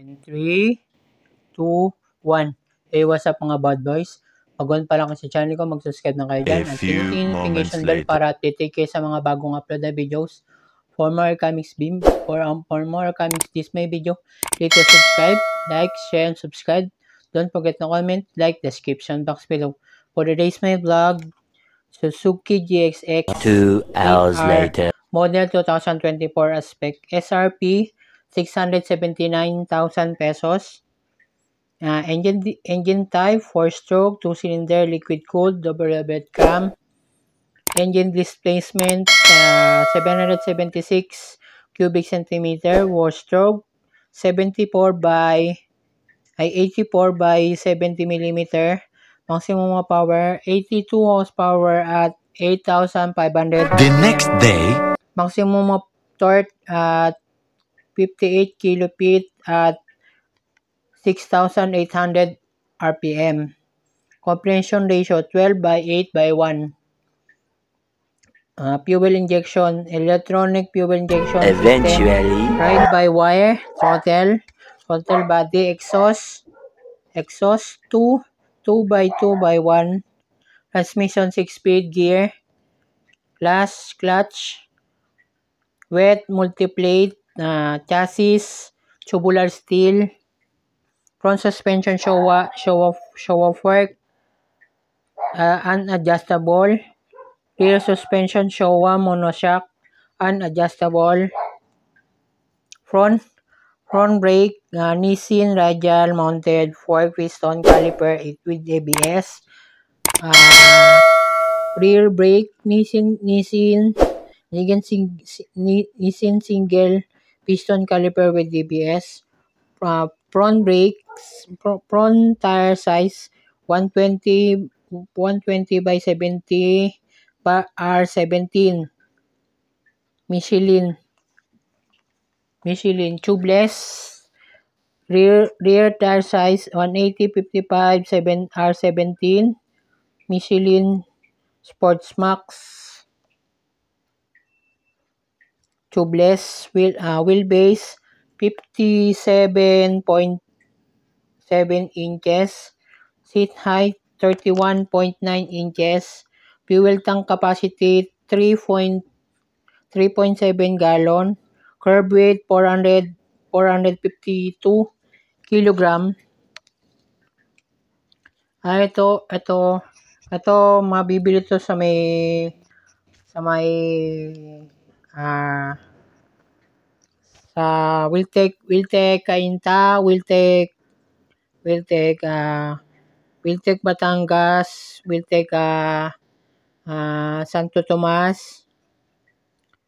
3, 2, 1. Hey, what's up mga bad boys? Pag-on pa lang sa channel ko, mag-subscribe na kayo dyan. At pinutin notification bell para update kayo sa mga bagong upload na videos. For more comics beam, for more comics Disney video, click to subscribe, like, share, and subscribe. Don't forget to comment, like, description box below. For today's my vlog, Suzuki GXX 2 hours later. Model 2024 aspect SRP 679,000 pesos. Engine type 4-stroke, 2-cylinder, liquid-cooled, double bed cam. Engine displacement 776 cubic centimeter, 4-stroke, 84 by 70 millimeter. Maximum power 82 horsepower at 8,500. The next day, Maximum of torque at 58 kilo-feet at 6,800 RPM. Compression ratio 12 by 8 by 1. Fuel injection, electronic fuel injection eventually, system, ride by wire, throttle body, exhaust 2 by 2 by 1. Transmission 6-speed gear, clutch, wet multiplate, chassis, tubular steel, front suspension show off work, unadjustable, rear suspension Showa monoshock, unadjustable, front brake, Nissin radial mounted fork piston caliper with ABS, rear brake Nissin single piston caliper with ABS. Front brakes, front tire size 120 by 70 R17. Michelin tubeless. Rear tire size 180 55 R17. Michelin Sportsmax. Tubeless wheelbase 57.7 inches. Seat height 31.9 inches. Fuel tank capacity 3.7 gallon. Curb weight 452 kilogram. Ito mabibili to sa may Wiltec Cainta, Wiltec Batangas, Wiltec Santo Tomas,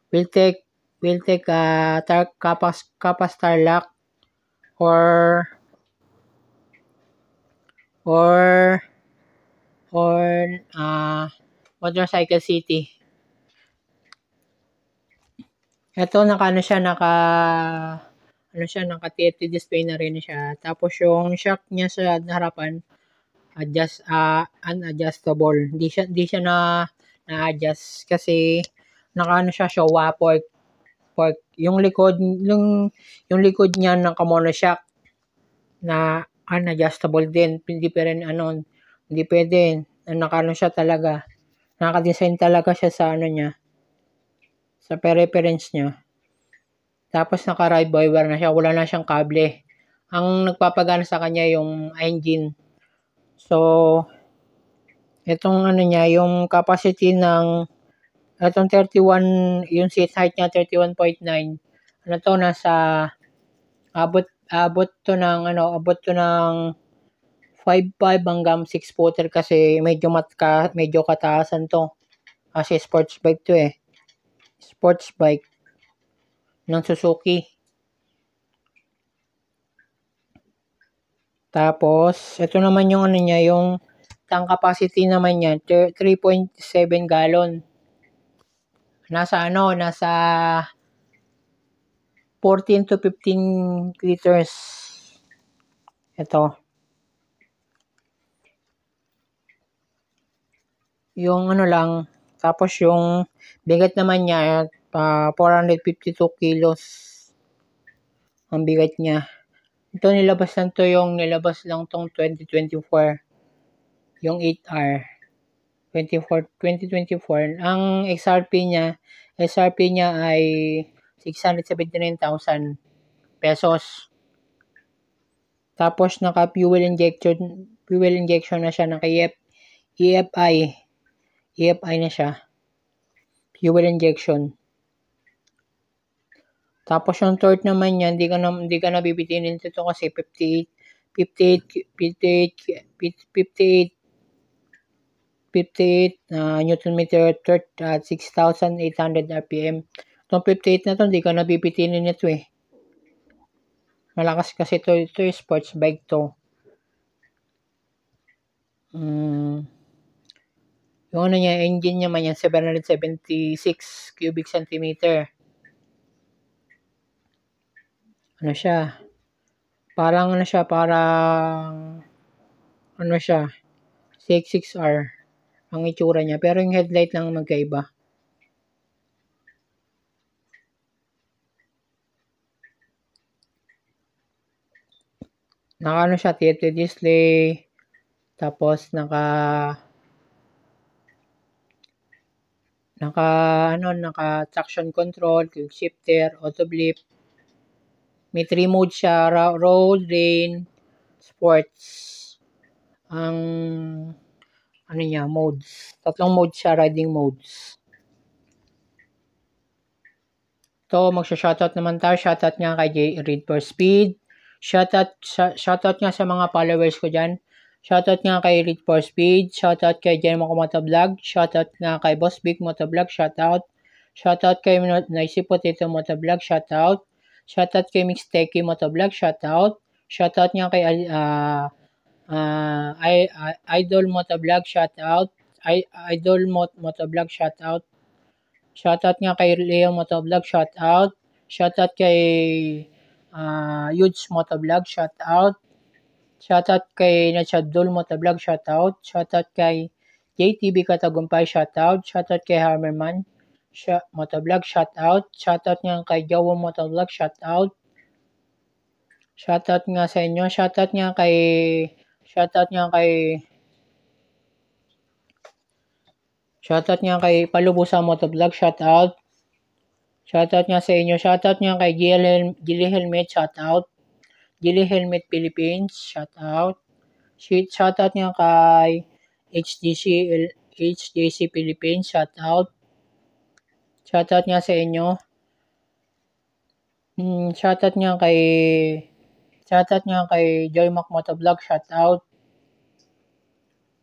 Wiltec Capas Tarlac, or Motorcycle City. Ito naka TFT display na rin siya. Tapos yung shock niya sa harapan unadjustable. Hindi siya na-adjust kasi siya Showa fork. Yung likod niya naka-monoshock na unadjustable din. Hindi pwede. Siya talaga. Naka-design talaga siya sa sa reference niya. Tapos naka-ride by wire na siya. Wala na siyang kable. Ang nagpapagana sa kanya yung engine. So, itong yung capacity ng itong 31, yung seat height niya 31.9. Nasa abot to ng 5.5 hanggang 6 footer kasi medyo kataasan to. Kasi sports bike to eh. Sports bike ng Suzuki. Tapos, ito naman yung yung tank capacity naman niya, 3.7 gallon. Nasa 14 to 15 liters. Ito. Yung lang, tapos yung bigat naman niya 452 kilos ang bigat niya. Ito nilabas lang tong 2024. Yung 8R. 2024. Ang SRP niya ay 679,000 pesos. Tapos naka fuel injection na siya, naka EFI na siya. Fuel injection. Tapos yung torque naman niya, hindi ka na bibitinin ito kasi 58 Newton meter torque at 6,800 RPM. Itong 58 na to, hindi ka na bibitinin ito eh. Malakas kasi ito sports bike to. Yung ano niya, engine niya man yan, 776 cubic centimeter. Ano siya? Parang CX-6R ang itsura niya. Pero yung headlight lang magkaiba. Naka siya, TFT display. Tapos naka traction control, quick shifter, auto blip. May 3 modes siya, road, rain, sports. Ang modes. 3 modes siya, riding modes. Ito, magsha-shoutout naman tayo. Shoutout nga kay J. Read for Speed. Shoutout nga sa mga followers ko dyan. Shoutout nga kay Read for Speed. Shoutout kay Jermo Motovlog. Shoutout nga kay Boss Big Motovlog. Shoutout. Shoutout kay Noisy Potato Motovlog. Shoutout. Shoutout kay Mixteki Motovlog. Shoutout. Shoutout nga kay Idol Motovlog. Shoutout. Idol Motovlog. Shoutout. Shoutout nga kay Leo Motovlog. Shoutout. Shoutout kay Yudes Motovlog. Shoutout. Shoutout kay Nachadol Motovlog. Shoutout. Shoutout kay JTV Katagumpay. Shoutout. Shoutout kay Hammerman Motovlog. Shoutout. Shoutout nga kay Jowo Motovlog. Shoutout. Shoutout nga sa inyo. Shoutout nga kay Palubusa Motovlog. Shoutout. Shoutout nga sa inyo. Shoutout nga kay Gili Helmet. Shoutout. Gili Helmet Philippines. Shoutout. Shoutout nga kay HJC Philippines. Shoutout. Shoutout nga sa inyo. Shoutout nga kay Joy Mac Motovlog. Shoutout.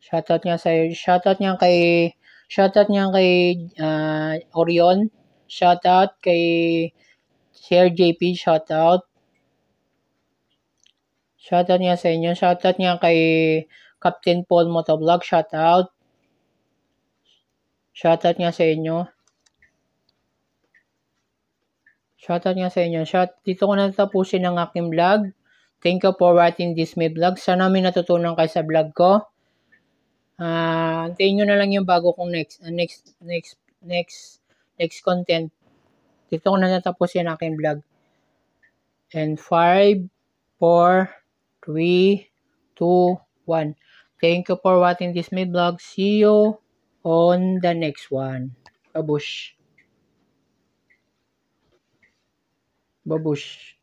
Shoutout nga kay Orion. Shoutout kay Sir JP. Shoutout. Shoutout nga sa inyo. Shoutout nga kay Captain Paul Motovlog. Shoutout. Shoutout nga sa inyo. Dito ko na tapusin ang aking vlog. Thank you for watching this my vlog. Sana may natutunan kayo sa vlog ko. Antayin nyo na lang yung bago kong next content. Dito ko na natapusin ang aking vlog. And 5, 4, 3, 2, 1. Thank you for watching this my vlog. See you on the next one. Babush. Babush.